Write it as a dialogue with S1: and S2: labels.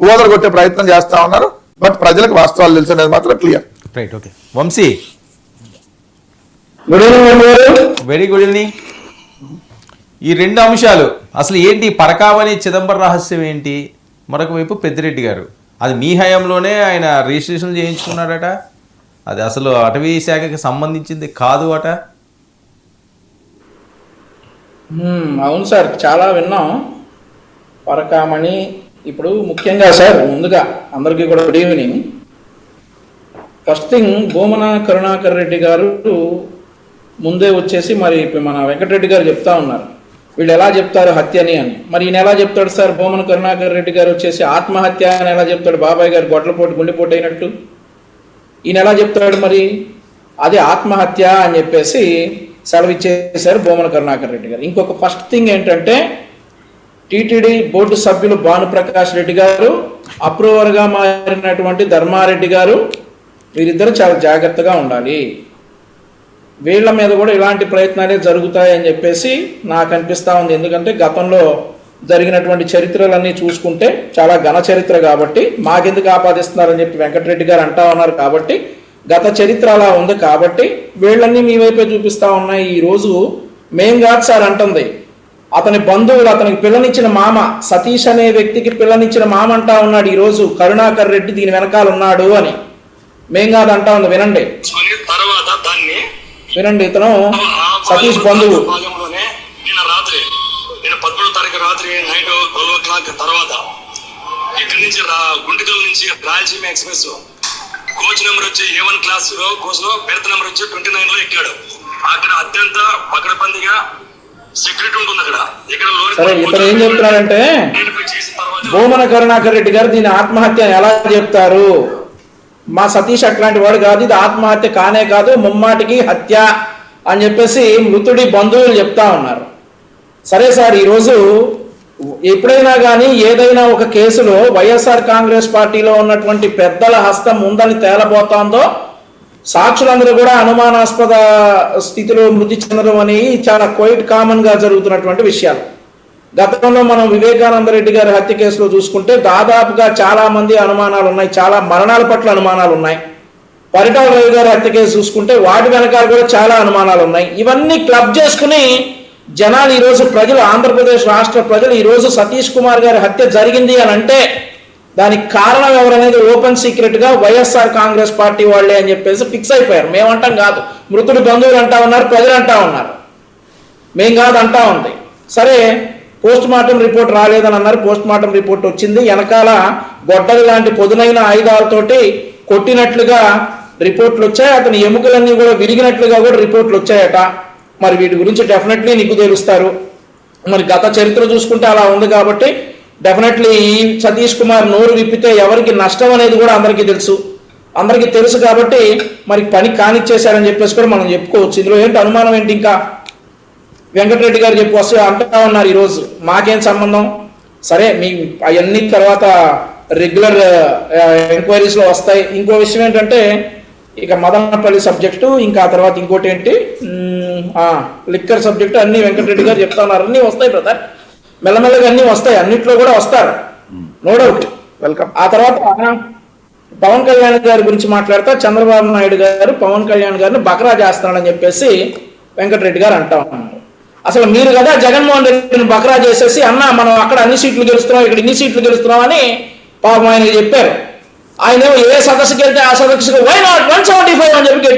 S1: ఊదర కొట్టే ప్రయత్నం చేస్తా ఉన్నారు. బట్ ప్రజలకు వాస్తవాలు తెలుసు అనేది మాత్రం clear.
S2: Right, okay. Vamsi,
S3: good evening.
S2: Very good evening. ఈ రెండు అంశాలు అసలు ఏంటి? పరకామణి చిదంబరం రహస్యం ఏంటి? మరొక వైపు పెద్దిరెడ్డి గారు, అది మీ హయాంలోనే ఆయన రిజిస్ట్రేషన్ చేయించుకున్నాడట, అది అసలు అటవీ శాఖకి సంబంధించింది కాదు అట.
S3: అవును సార్, చాలా విన్నాం. పరకామణి ఇప్పుడు ముఖ్యంగా సార్, ముందుగా అందరికీ కూడా good evening. First thing, Bhumana Karunakar Reddy గారు ముందే వచ్చేసి మరి మన వెంకటరెడ్డి గారు చెప్తా ఉన్నారు, వీళ్ళు ఎలా చెప్తారు హత్యని అని. మరి ఈయన ఎలా చెప్తాడు సార్? భూమన కరుణాకర్ రెడ్డి గారు వచ్చేసి ఆత్మహత్య అని ఎలా చెప్తాడు? బాబాయ్ గారు గొడ్లపోటు గుండెపోటు అయినట్టు ఈయన ఎలా చెప్తాడు? మరి అది ఆత్మహత్య అని చెప్పేసి సెలవిచ్చేశారు భూమన కరుణాకర్ రెడ్డి గారు. ఇంకొక ఫస్ట్ థింగ్ ఏంటంటే, టీటీడీ బోర్డు సభ్యులు భానుప్రకాష్ రెడ్డి గారు, అప్రూవర్గా మారినటువంటి ధర్మారెడ్డి గారు, వీరిద్దరూ చాలా జాగ్రత్తగా ఉండాలి. వీళ్ళ మీద కూడా ఇలాంటి ప్రయత్నాలే జరుగుతాయని చెప్పేసి నాకు అనిపిస్తూ ఉంది. ఎందుకంటే గతంలో జరిగినటువంటి చరిత్రలన్నీ చూసుకుంటే చాలా ఘన చరిత్ర కాబట్టి మాకెందుకు ఆపాదిస్తున్నారని చెప్పి వెంకటరెడ్డి గారు అంటా ఉన్నారు. కాబట్టి గత చరిత్ర అలా ఉంది కాబట్టి వీళ్ళన్నీ మీ వైపే చూపిస్తూ ఉన్నాయి. ఈరోజు మేం కాదు సార్ అంటుంది, అతని బంధువులు, అతనికి పిల్లనిచ్చిన మామ సతీష్ అనే వ్యక్తికి పిల్లనిచ్చిన మామ అంటా ఉన్నాడు ఈరోజు కరుణాకర్ రెడ్డి దీని వెనకాల ఉన్నాడు అని. మేం కాదు అంటా ఉంది. వినండి వినండి, ఇతను సతీష్ బంధువు.
S4: రాత్రి 13వ తారీఖు రాత్రి నైట్ 12 o'clock తర్వాత ఇక్కడి నుంచి గుంటకల్ నుంచి రాయలసీమ ఎక్స్ప్రెస్ కోచ్ నెంబర్ వచ్చి A1 క్లాస్ కోచ్ లో బెర్త్ నెంబర్ వచ్చి 29 లో ఎక్కాడు. అక్కడ అత్యంత పకడ్బందీగా సెక్యూరిటీ ఉంటుంది అక్కడ. ఇక్కడ
S3: సరే, ఇతను ఏం చెప్తున్నాడంటే, భూమన కరుణాకర్ రెడ్డి గారు దీని ఆత్మహత్య ఎలా చెప్తారు? మా సతీష్ అట్లాంటి వాడు కాదు, ఇది ఆత్మహత్య కానే కాదు, ముమ్మాటికి హత్య అని చెప్పేసి మృతుడి బంధువులు చెప్తా ఉన్నారు. సరే సార్, ఈరోజు ఎప్పుడైనా కానీ ఏదైనా ఒక కేసులో వైఎస్ఆర్ కాంగ్రెస్ పార్టీలో ఉన్నటువంటి పెద్దల హస్తం ఉందని తేలబోతోందో, సాక్షులందరూ కూడా అనుమానాస్పద స్థితిలో మృతి చెందడం అని చాలా క్వైట్ కామన్గా జరుగుతున్నటువంటి విషయాలు. గతంలో మనం వివేకానంద రెడ్డి గారి హత్య కేసులో చూసుకుంటే దాదాపుగా చాలా మంది అనుమానాలు ఉన్నాయి, చాలా మరణాల పట్ల అనుమానాలు ఉన్నాయి. పరిటాల రవి గారి హత్య కేసు చూసుకుంటే వాటి వెనకాల కూడా చాలా అనుమానాలు ఉన్నాయి. ఇవన్నీ క్లబ్ చేసుకుని జనాలు ఈరోజు ప్రజలు, ఆంధ్రప్రదేశ్ రాష్ట్ర ప్రజలు ఈరోజు సతీష్ కుమార్ గారి హత్య జరిగింది అని అంటే దానికి కారణం ఎవరనేది ఓపెన్ సీక్రెట్ గా వైఎస్ఆర్ కాంగ్రెస్ పార్టీ వాళ్ళే అని చెప్పేసి ఫిక్స్ అయిపోయారు. మేమంటాం కాదు, మృతుడి బంధువులు అంటా ఉన్నారు, ప్రజలు అంటా ఉన్నారు, మేం కాదు అంటా ఉంది. సరే, పోస్ట్ మార్టం రిపోర్ట్ రాలేదని అన్నారు, పోస్ట్ మార్టం రిపోర్ట్ వచ్చింది. వెనకాల గొడ్డలి లాంటి పొదునైన ఆయుధాలతోటి కొట్టినట్లుగా రిపోర్ట్లు వచ్చాయి, అతని ఎముకలన్నీ కూడా విరిగినట్లుగా కూడా రిపోర్ట్లు వచ్చాయట. మరి వీటి గురించి డెఫినెట్లీ నీకు తెలుస్తారు. మరి గత చరిత్ర చూసుకుంటే అలా ఉంది కాబట్టి డెఫినెట్లీ ఈ సతీష్ కుమార్ నోరు విప్పితే ఎవరికి నష్టం అనేది కూడా అందరికీ తెలుసు కాబట్టి మరి పని కానిచ్చేశారని చెప్పేసి కూడా మనం చెప్పుకోవచ్చు. ఇందులో ఏంటి అనుమానం ఏంటి? ఇంకా వెంకటరెడ్డి గారు చెప్పి వస్తే అంటా ఉన్నారు ఈరోజు, మాకేం సంబంధం? సరే, మీ అవన్నీ తర్వాత రెగ్యులర్ ఎంక్వైరీస్లో వస్తాయి. ఇంకో విషయం ఏంటంటే, ఇక మదనపల్లి సబ్జెక్టు, ఇంకా తర్వాత ఇంకోటి ఏంటి, లిక్కర్ సబ్జెక్టు, అన్ని వెంకటరెడ్డి గారు చెప్తా ఉన్నారు. అన్నీ వస్తాయి బ్రదర్, మెల్లమెల్లగా అన్నీ వస్తాయి, అన్నిట్లో కూడా వస్తారు, నో డౌట్, వెల్కమ్. ఆ తర్వాత పవన్ కళ్యాణ్ గారి గురించి మాట్లాడతా, చంద్రబాబు నాయుడు గారు పవన్ కళ్యాణ్ గారిని బకరా చేస్తున్నాడని చెప్పేసి వెంకటరెడ్డి గారు అంటా ఉన్నారు. అసలు మీరు కదా జగన్మోహన్ రెడ్డిని బకరా చేసేసి, అన్న మనం అక్కడ అన్ని సీట్లు గెలుస్తున్నాం, ఇక్కడ ఇన్ని సీట్లు గెలుస్తున్నాం అని పాపం ఆయనకి చెప్పారు. ఆయన ఏ సదస్సుకి వెళ్తే ఆ సదస్సుకు వై నాట్ 175 అని చెప్పి